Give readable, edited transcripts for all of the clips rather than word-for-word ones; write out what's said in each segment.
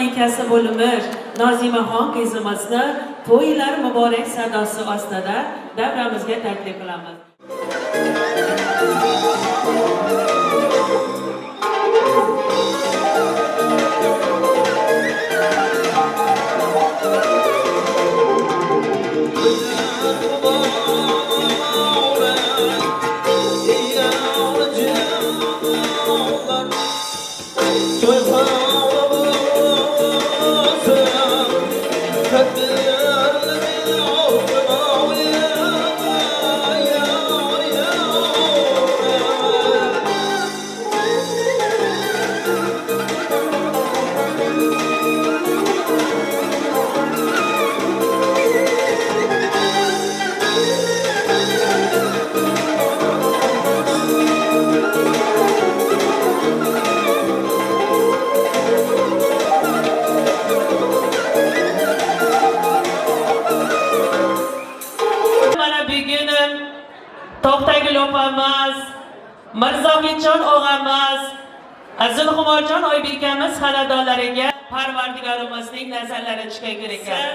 malikasi bo'limish Nozimaxon qizimizni to'ylar muborak sadosi ostida davramizga taklif qilamiz. To'xtagul opamiz, Mirzohidjon og'amiz, Zulxumorjon Oybekamiz xonadonlariga Parvardigorimizning nazarlari tushgan ekan.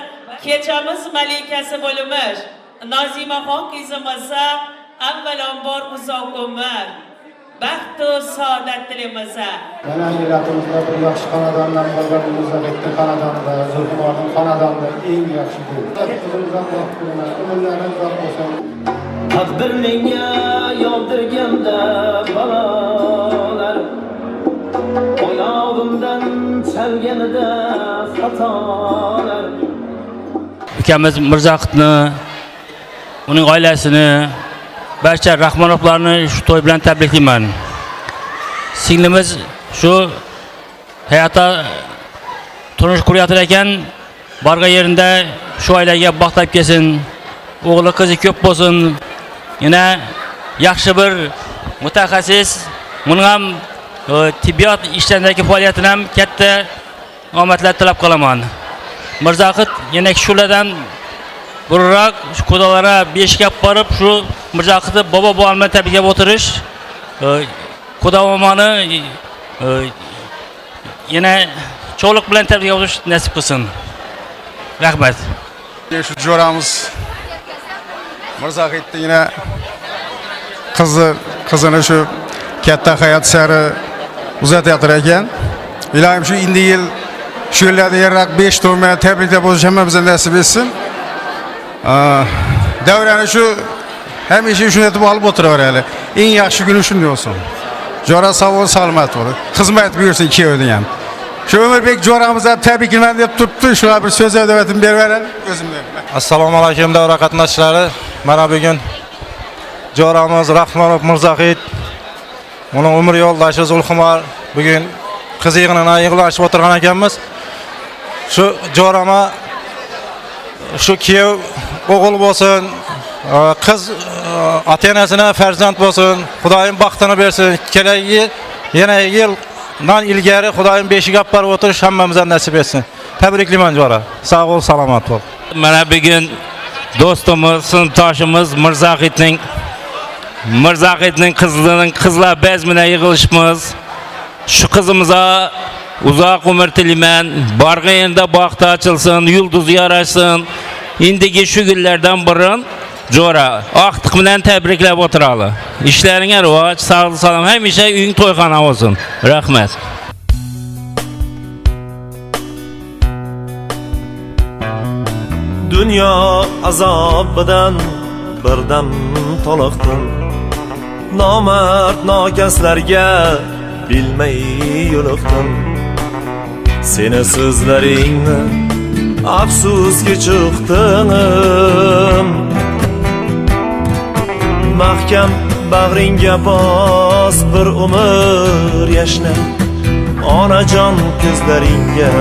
Kechamiz malikasi bo'limish Nozimaxon qizimizga avvalambor uzoq umr, baxt va saodat tilamiz. Mana milletimizde bir yaxshi xonadondan bo'lgan Mirzohidjon xonadonida, Zulxumorjon xonadonida eng yaxshi kun. Qizimizdan baxtliman, umrlaringiz uzoq bo'lsin. Takdir menga yoldirganda balolar, oyog'imdan chalganida xatolar. Ukamiz Mirzohidni, uning oilasini, barcha rahmonovlarni shu to'y bilan tabriklayman. Singlimiz shu hayotda turmush qurayotgan ekan, borgan yerida shu oilaga baxtlab kelsin, o'g'li qizi ko'p bo'lsin. Yana yaxshi bir mutaxassis, buning ham tibbiyot ishlarindagi faoliyatini ham katta omadlar tilab qolaman. Mirzohid yana shulardan burunroq shu qudalara beshga borib, shu Mirzohidni bobo bilan tabriklab o'tirish, qudamomani yana cho'liq bilan tabriklab o'tirish nasib qilsin. Rahmat. Shu jo'ramiz Mirzohidni yine qizini shu katta hayot sari uzatyapti ekan. Ilohim shu endi yil shu yillarda yaraq 5 to'yni tabriklab o'tish hammamizga nasib etsin. Davrani shu hamisha shuni aytib olib o'tiraveraylik. Eng yaxshi kuni shunday bo'lsin. Jo'ra sog'lik salomat bo'lib, xizmat buyursin kuyovni ham. Shu Umrbek jo'ramizdan tabriklayman deb turibdi. Shular bir so'z aytib beraverin o'zimdan. Assalomu alaykum davra qatnashchilari. Mana bugun jo'ramiz Rahmonov Mirzohid, uning umr yo'ldoshi Zulxumor bugun qiz yig'inini yig'lashib o'tirgan ekanmiz. Shu jo'rama shu kuyov o'g'il bo'lsin, qiz ota-onasina farzand bo'lsin, Xudoyim baxtini bersin. Kelagi yana yildan ilgari Xudoyim beshiga olib borib o'tirish hammamizga nasib etsin. Tabriklayman jo'ra. Sog' bo'l, salomat bo'l. Mana bugun do'stimiz, sinfdoshimiz Mirzohidning qizlar bazmida yig'ilishimiz. Shu qizimizga uzoq umr tilayman, borgan yerda baxti ochilsin, yulduz yarashsin. Indigi shu kunlardan burun jo'ra oqtiq bilan tabriklab o'tirali. Ishlaringga rivoj, sog'lik salom, hamisha uying to'yxona bo'lsin. Rahmat. Dünya azobidan birdam toliqdim. Nomard nokaslarga bilmay yo'liqdim. Seni so'zlaringni afsusga chiqdim. Mahkam bag'ringga bos, bir umr yashna. Onajon ko'zlaringga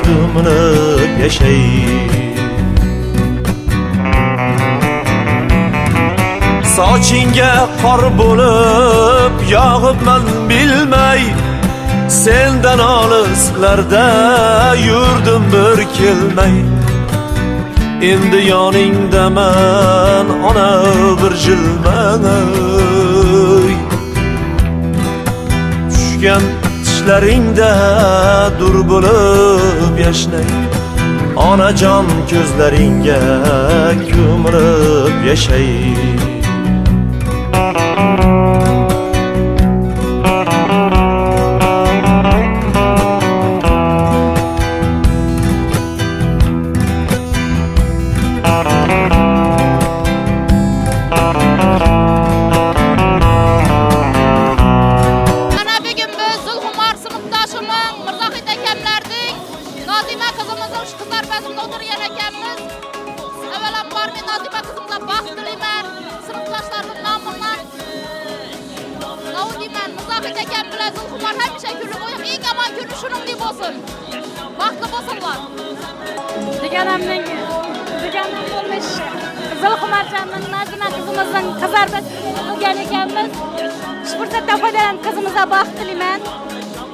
ko'milib yashay. Sochingga qor bo'lib yog'ibman bilmay, sendan olislarda yurdim bir kelmay. Endi yoningdaman ona bir jilmay. Tushgan ishlaringda dur bo'lib yashnay onajon ko'zlaringga ko'milib yashay Nazime kızımızın şu kızlar bezimde oturgan ekanmiz. Avvalambor men Nazime kızımga baxt tilayman. Sinfdoshlarimning nomidan. Naudiman Muzohid akam bilan Zulxumor hamisha kunli bo'yi eng yomon kuni shuningdek bo'lsin. Baxtli bo'lsinlar. Deganimning bo'lmish Zulxumorjonning Nazime kızımızın qizlar bezimde oturgan ekanmiz. Shu fursatdan foydalanib qizimizga baxt tilayman.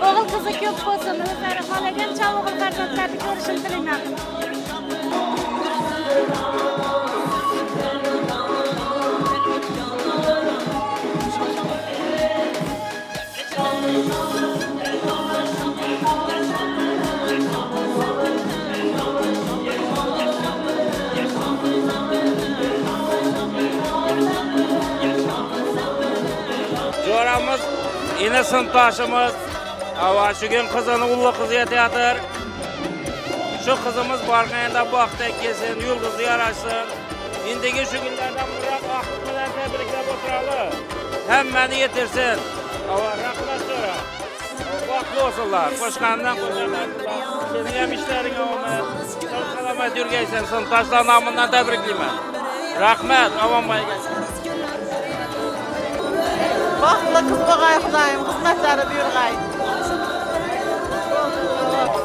O'g'il qizi ko'p bo'lsin, o'zlari xohlagancha o'g'il farzandlarni ko'rishini tilayman. Jo'ramiz, yine sinfdoshimiz Ava şu gün kızını ullu kızı yeteatır. Şu kızımız bargayında bakta kesin, yıldızı yaraşsın. İndiki şu günlerden bırak akıl bilen tebriklep oturalı. Hemmeni yetirsin. Ava rahmet sonra. Baklı olsunlar. Koşkandan koşanlar. Senin hem işlerin olma. Çok selamet yürgeysen, sınıftaşlar namından tebrikleyim. Rahmet, avam bay gelsin. Baxtli qiz bo'g'ay Xudoyim, xizmatlari buyurg'ay.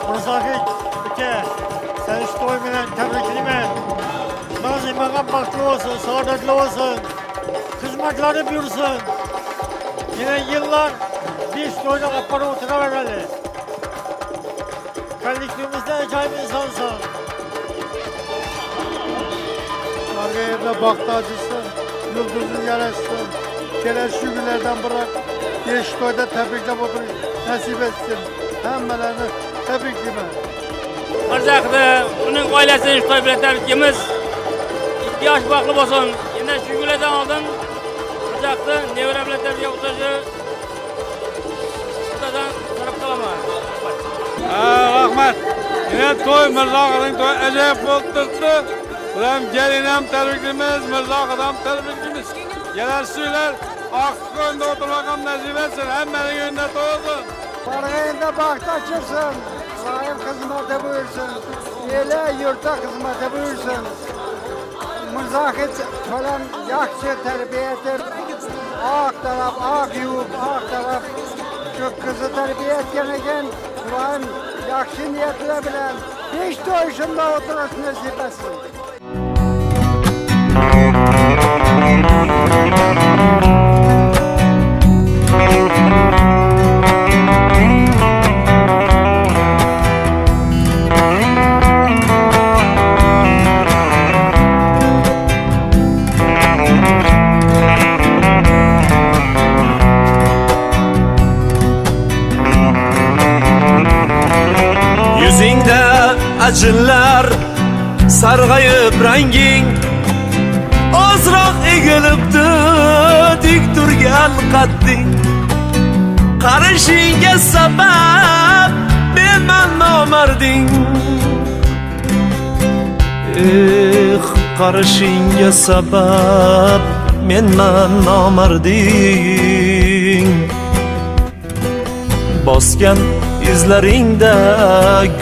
Muzohid aka, seni şu to'y bilan tabriklayman. Nazimaga baxtli olsun, saodatli olsun. Xizmatlari buyursin. Yine yıllar biz to'yda qopqara o'tiraveradi. Kallikligimizda ajoyib insonsan. Qarg'ayda baxt ochilsin, yulduzing yarashsin. Kelar shu günlerden bırak, besh to'yda tabriklab o'tirish nasib etsin. Hammalarni tabriklayman. Mirzaxdi, uning oilasini to'y bilan tabriklaymiz. 2 yosh baxtli bo'lsin. Yana shu kunlardan oldin Mirzaxdi nevara bilan tabriklab o'tirishi xudodan so'rab qolaman. Rahmat. Yine to'y Mirzaxdining to'yi ajoyib bo'lib turibdi. Ular gelin ham tabriklaymiz, Mirzaxdi ham tabriklaymiz. Gelir suylar aklı önünde oturmak ham nasip etsin. Hemmenin önünde toyulsun. Bargayında baxt açılsın. Layık hizmete buyursun. Ele yurtta hizmete buyursun. Muzohid falan yaxshi terbiye etip ak taraf ak yuvib, ak taraf şu kızı terbiye etken eken Ulan yaxshi niyetler bilen besh to'y shunda o'tirish nasib etsin. Yüzingde acılar sarg'ayib ranging ozroq egilibdi dik turgan qadding qarashingga sabab menman nomarding qarashingga sabab menman nomarding bosgan izlaringda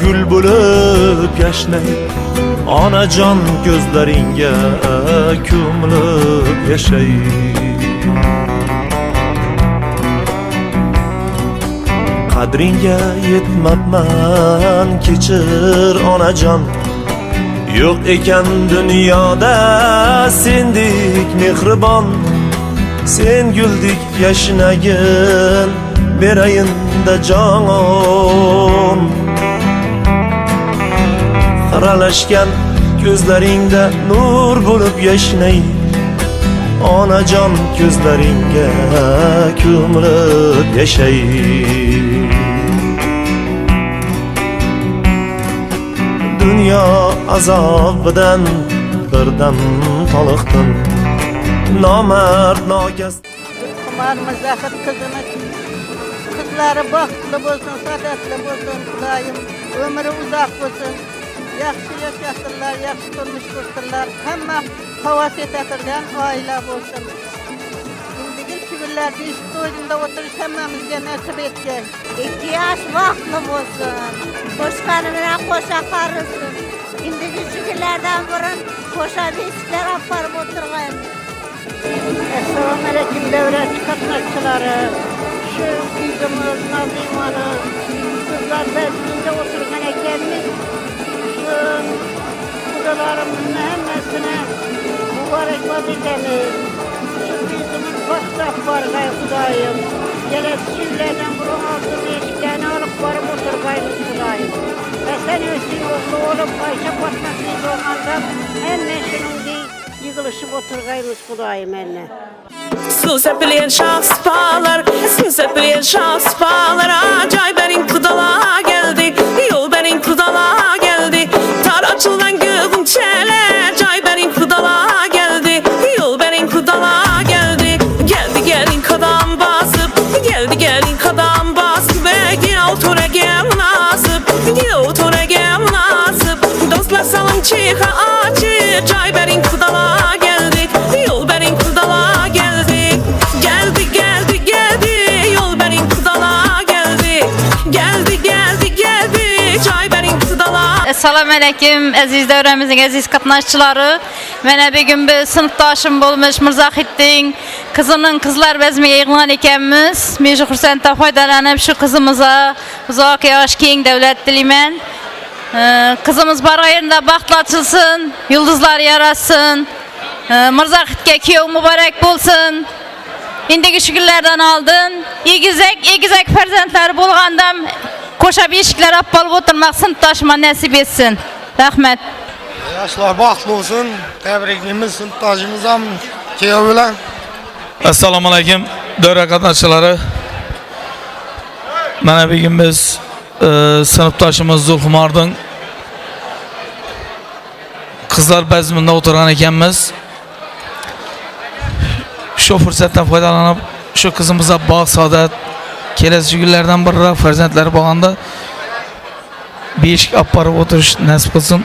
gul bo'lib yashnay onajon ko'zlaringga ko'milib yashay qadringga yetmabman kechir onajon yo'q ekan dunyoda sendek mehribon sen guldek yashnagin berayinda jonon qaralashgan ko'zlaringda nur bo'lib yashnay onajon ko'zlaringga ko'milib yashay Dünya azobidan birdan toliqdim. Nomard nokas Kumar Mızahit kızımız. Kızları baxtlı olsun, sadatlı olsun, Xudayım. Ömrü uzak olsun. Yaxşı yaşasınlar, yaxşı turmuş kursunlar. Hamma havas etetirgen aile olsun. İndigil kibirler biz toyunda oturuş hammamizga nasip etken. 2 yaş vaqtlı olsun. Qo'shqani bilan qo'sha qarısin. Indiki shugirlardan burun qo'sha beshiklar olib borib o'tirg'aymiz. Assalomu alaykum davlat qatnashchilari. Shu kızımız Nazimani sizlar bezminde oturgan ekanmiz. Shu xudolarimizni hammasini muborakbod etamiz. Shu kızımız boshlab borg'ay Xudoyim. Kelasi yillardan burun oltin eshiklarni olib borib o'tirg'aymiz Xudoyim. Hasan Hüseyin o'g'li o'lib Oycha qatnashli bo'lganda hamma shuningdek yig'ilishib o'tirg'aymiz Xudoyim anna. Su sepilen şahspalar, su sepilen şahspalar. Acay benim kudala geldi, yol benim kudala geldi. Tar açılan gıdım çele, acay benim kudala geldi, yol benim kudala geldi. Geldi gelin kadam basıp, geldi gelin kadam basıp. Ve otura gel nasip, otura gel nasip. Dostlar salın çıka açı, acay benim kudala geldi, yol benim kudala geldi. Geldi geldi geldi yol benim kudala geldi. Geldi geldi geldi çay benim kudala. Assalamu alaykum aziz davramizning aziz qatnashchilari. Mana bugun biz sinfdoshim bo'lmish Mirzahidning qizining qizlar bazmiga yig'ilgan ekanmiz. Men shu xursanddan foydalanib shu qizimizga uzoq yosh keng davlat tilayman. Qizimiz borgan yerida baxtli ochilsin, yulduzlar yarashsin. Mirzahidga kuyov muborak bo'lsin. Indiki shugirlardan oldin egizak farzandlari bo'lgandam qo'sha beshiklar olib borib o'tirmoq sinfdoshima nasib etsin. Rahmat. Yoshlar baxtli olsun. Tabriklaymiz sinfdoshimiz ham kuyov bilan. Assalomu alaykum davra qatnashchilari. Mana bugun biz sinfdoshimiz Zulxumarning qizlar bazmida o'tirgan ekanmiz. Shu fursatdan foydalanib shu qizimizga bog' saodat kelasi kunlardan biri farzandlari bo'lganda beshik olib borib o'tirish nasib qilsin.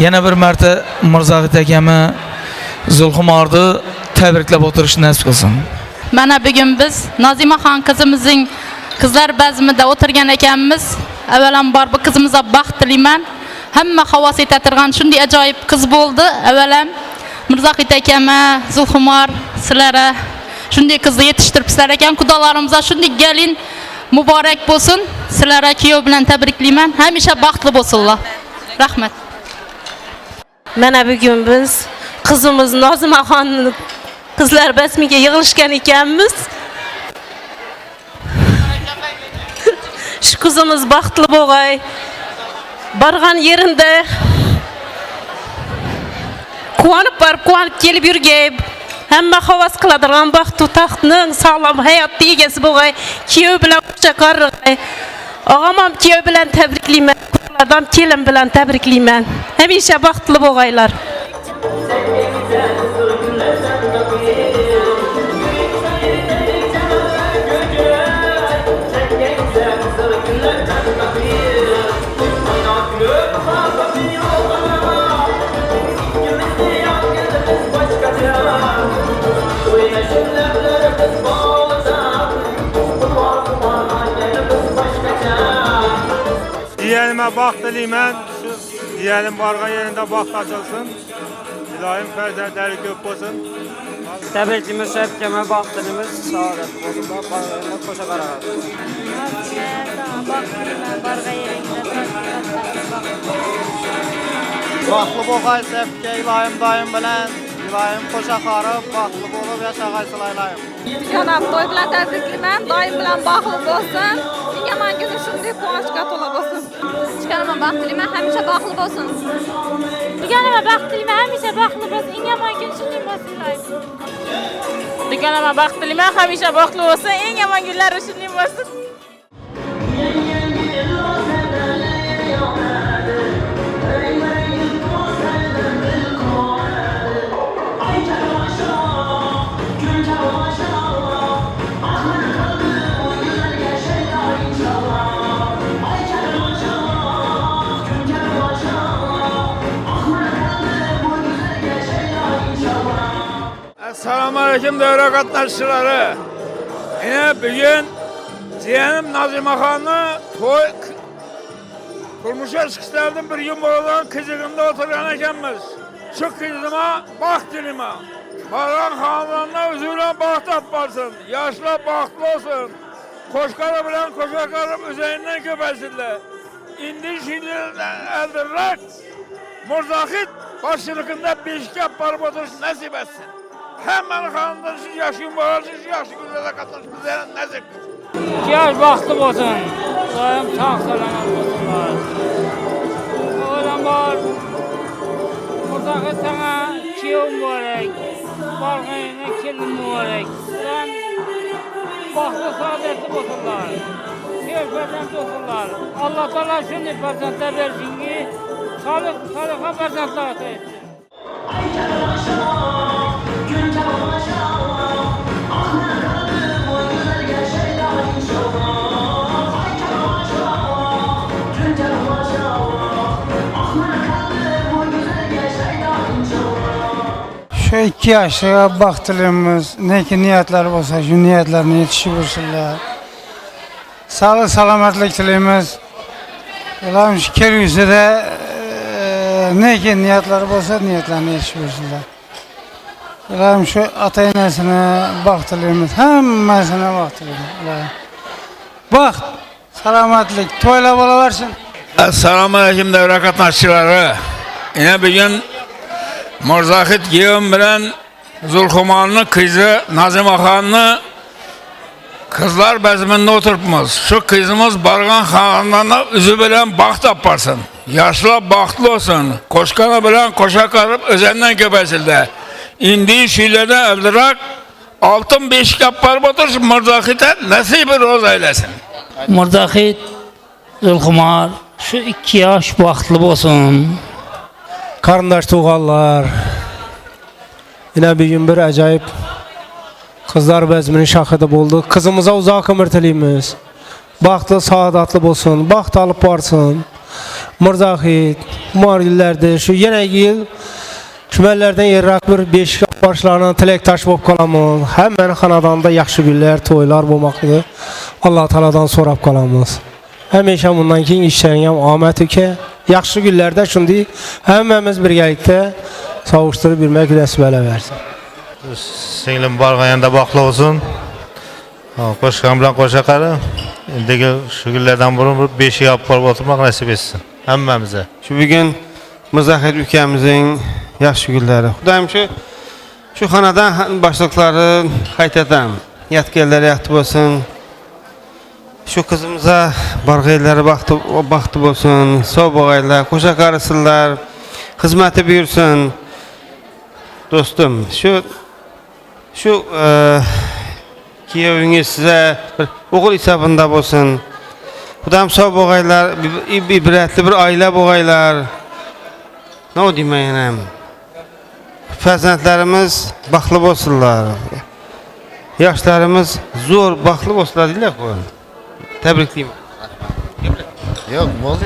Yana bir marta Mirzahid akami Zulxumarni tabriklab o'tirish nasib qilsin. Mana bugun biz Nozimaxon qizimizning qizlar bazmida o'tirgan ekanmiz. Avvalambor bu qizimizga baxt tilayman. Hamma havas etatirgan shunday ajoyib qiz bo'ldi. Avvalam Mirzahid akama, Zulxumar sizlara shunday qizni yetishtiribsizlar ekan. Xudolarimiz shunday gelin muborak bo'lsin. Sizlarga kuyov bilan tabriklayman. Hamisha baxtli bo'lsinlar. Rahmat. Mana bugun biz qizimiz Nozimaxonning qizlar basmiga yig'ilishgan ekanmiz. Shu qizimiz baxtli bo'lg'ay. Borgan yerinde quvonib borib, quvonib kelib yurgay. Hamma havas qiladigan baxtu taxtning sog'lom hayotga egasi bo'lg'ay. Kuyov bilan qo'sha qarg'ay. Og'am ham kuyov bilan tabriklayman. Qizlardan kelin bilan tabriklayman. Hamisha baxtli bo'lg'aylar. Diyelim baxt dilayman. Diyelim borgan yerinde baxt açılsın. İlohim farzandlari ko'p bo'lsin. Tabriklaymiz Şevkeme baxt dilaymiz. Saadet bo'lsin. Barg'aylarga qo'sha qaraymiz. Baxtlı bo'lg'ay Sevka ilohim doim bilan. İlohim qo'sha qarib, baxtli bo'lib yashag'aysizlar ilohim. Janob to'y bilan tabriklayman. Doim bilan baxtli bo'lsin. Yaman kuni shunday quvonchga to'la bo'lsin. Chiqarma baxt tilayman, hamisha baxtli bo'lsin. Duganama baxt tilayman, hamisha baxtli bo'lsin. Eng yomon kun shunday bo'lsin. Duganama baxt tilayman, hamisha baxtli bo'lsin. Eng yomon kunlari shunday bo'lsin. Ey Assalamualaikum devre katnaşçıları. Yine bugün ciğenim Nazime Han'ı turmuşa çıkışlardan bir gün buradan kızıgında oturan ekemiz. Şu kızıma bak dilime. Baran hanlarına üzülen baht atmarsın. Yaşla bahtlı olsun. Koşkarı bilen koşakarım üzerinden köpesinler. İndi şiirlerden eldirrak. Murzakit başçılıkında beşikap barıp oturuş nasip etsin. Hemen hanımdan şu yaşın var, şu yaşı günlerde katılmış bize nasip etsin. Yaş baktım olsun. Daim sağ selamet olsunlar. Oğlan var. Murzakit sana kiyum mübarek. Bargayına kellim mübarek. Sen bahtlı saadetli olsunlar. Sevfeden olsunlar. Allah Teala şimdi perzentler versin ki sağlıkla perzentler etsin. Şu 2 yaşlığa baktığımız ne ki niyetler olsa şu niyetlerine yetişiyorsunlar. Sağlık salametlik dilimiz. Allah'ım şu kerüyse de ne ki niyetler olsa niyetlerine yetişiyorsunlar. Allah'ım şu ataynesine baktığımız hemmesine baktığımız. Bak salametlik toyla bala versin. Assalamualaikum devre katnaşçıları. Yine bugün Murzakit Giyim bilen Zulkuman'ın kızı Nazime Han'ı kızlar bezminde oturtmaz. Şu kızımız Bargan Han'larına üzü bilen baht yaparsın. Yaşlı bahtlı olsun. Koşkanı bilen koşa karıp özenden köpesilde. İndiği şiirlerde eldirak altın beşik yapar otur Murzakit'e nasibi roz eylesin. Murzakit Zulkumar şu 2 yaş baktlı olsun. Karındaş tuğallar. Yine bir gün bir acayip kızlar bezminin şahıdı bulduk. Kızımıza uzak ömür dileyimiz. Bahtlı, saadatlı olsun. Baht alıp varsın. Murzakit, muharillerde şu yine yıl kümellerden yerrak bir beşik başlarına tilek taş bop kalamız. Hemen hanadanda yaxşı güller, toylar bulmaklı. Allah Teala'dan sorap kalamız. Həmişə bundan keyin işləyən Ahmet Öke yaxşı günlərdə şimdi həmmimiz birlikdə savuşdurub bilmək nəsib elə versin. Singlim barğayanda baxlı olsun. Qoşqan bilan qoşaqarı. İndiki şu günlərdən burun 5 yapıp oturmaq nəsib etsin. Həmməmizə. Şu bugün Murzakit ülkəmizin yaxşı günləri. Xudayım şu xanadan başlıqları qaytadan yetkilərə yatıb olsun. Şu kızımıza barğaylara baktı olsun, soğuk koşa karısınlar, hizmeti buyursun. Dostum, şu kiyeviniz size okul hesabında olsun. Budam soğuk aylar, ibretli bir aile boğaylar. Ne o demeyinem? Fərzəndlərimiz baxlı olsunlar. Yaşlarımız zor baxlı olsunlar deyirlər ki. Tebrikliyim. Yok, oldu.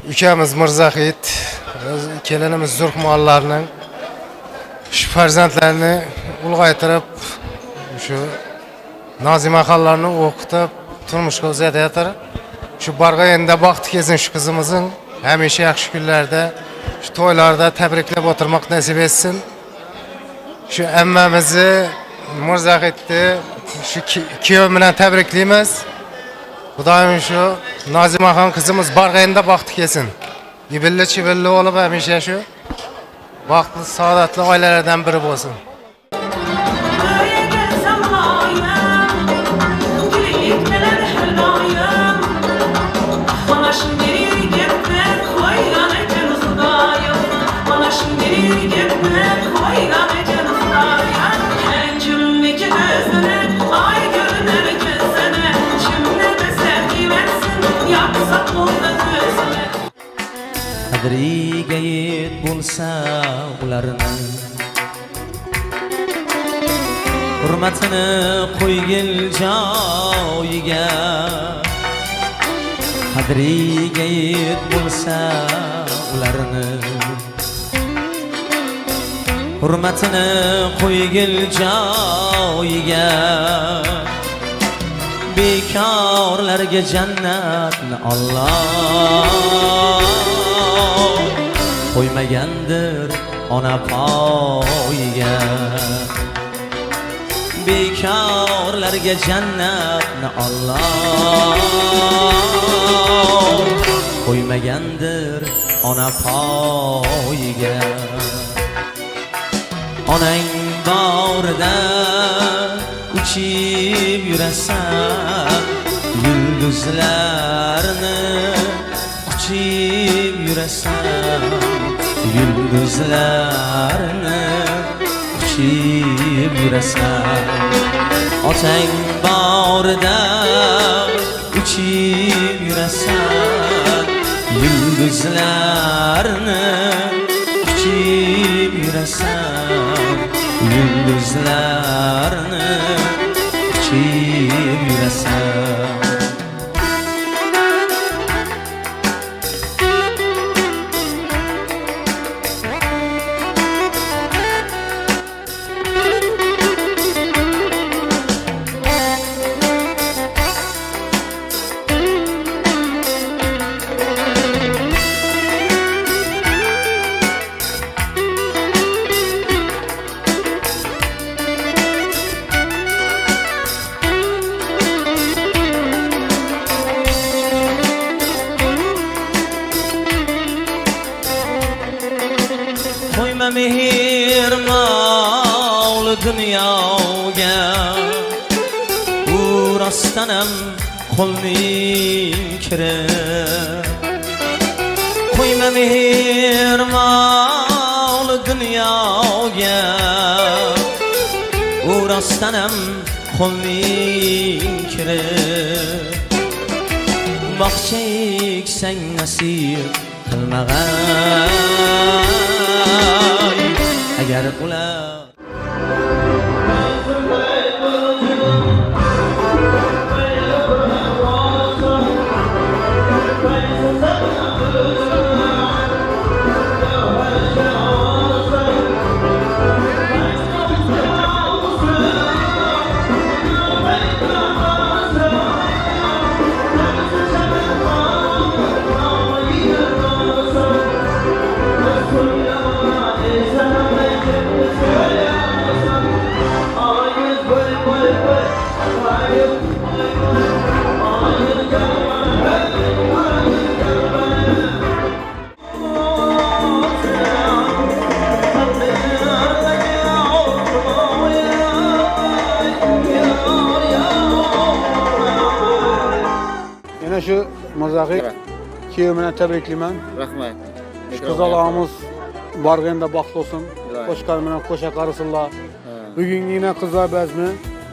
Ülkemiz Murzakit, kelenimiz Zulkumanlarının şu farzentlerini ulgaytırıp şu Nazime Hanlarını okutup turmuş gözədə yatırıp şu barğayında baktı gezin şu kızımızın həmişə yaxşı günlerde şu toylarda tebriklep oturmak nasip etsin. Şu emmemizi Murzakit'ti şu kiyomla tebrikliyimiz. Bu da şu Nazime Han kızımız barğayında baktı kesin. İbilli çivilli olup həmişə şu baktlı saadatlı ailelerden biri olsun. Qadriga yet bo'lsa ularning hurmatini qo'ygil joyiga qadriga yet bo'lsa ularning hurmatini qo'ygil joyiga. Bekorlarga jannatni Alloh qo'ymagandir ona poyiga. Bekorlarga jannatni Alloh qo'ymagandir ona poyiga. Onang borida uchib yurasan, yulduzlarni quchib yurasan, yulduzlarni quchib yurasan. Otang borida uchib yurasan, yulduzlarni quchib yurasan, yulduzlarni quchib yurasan. Qo'yma mehr mol dunyoga, u rostdanam qo'lning kiri. Qo'yma mehr mol dunyoga, u rostdanam qo'lning kiri. Bog'cha eksang nasib qilmag'ay agar ular. Yine şu Muzaffer kiyimine tebriklimen. Rahmet. Şu kızalağımız bargayında baxtlı olsun. Koşkarmına koşa karısılla. Bugün yine kızlar bezmi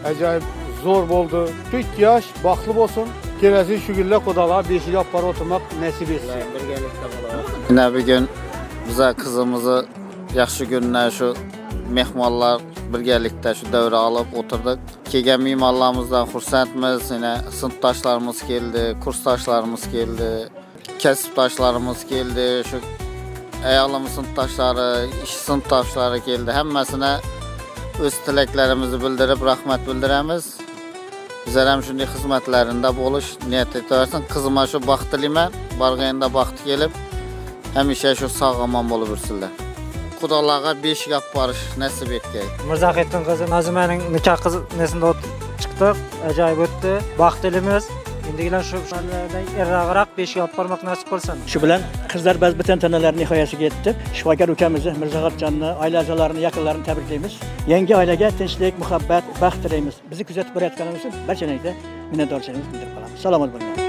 acayip zor oldu. 4 yaş baxtlı olsun. Kelesi şu gülle kodala 5 yap para oturmak nasip etsin. Yine bir gün bize kızımızı yaxşı günler şu mehmanlar birgelikte şu devre alıp oturduk. Kelgan mimarlarımızdan xursandmiz. Yine sınıftaşlarımız geldi, kursdaşlarımız geldi, kasıptaşlarımız geldi. Şu ayağımız sınıftaşları, iş sınıftaşları geldi. Hemmesine öz tileklerimizi bildirip rahmet bildiremiz. Bizler hem şunday hizmetlerinde buluş niyet etiversin. Kızıma şu baxt dilayman, bargayında baxt gelip hemişe şu sağ aman bolup yursinlar. Xudolarga 5 gap barish nasib etgay. Mirzaxettin qizi Nazimaning nikah qizi nesinde chiqdik. Ajoyib o'tdi. Baxt tilimiz. Endigilar shu errag'roq 5 gap bormoq nasib qilsin. Shu bilan qizlar bazmi tantanalari nihoyasiga yetdi. Shifokor ukamizni Mirzaxatjonni, oila a'zolarini, yaqinlarini tabriklaymiz. Yangi oilaga tinchlik, muhabbat, baxt tilaymiz. Bizni kuzatib borayotganimiz uchun barchangizga minnatdorchiligimizni bildirib qolamiz. Salomat bo'ling.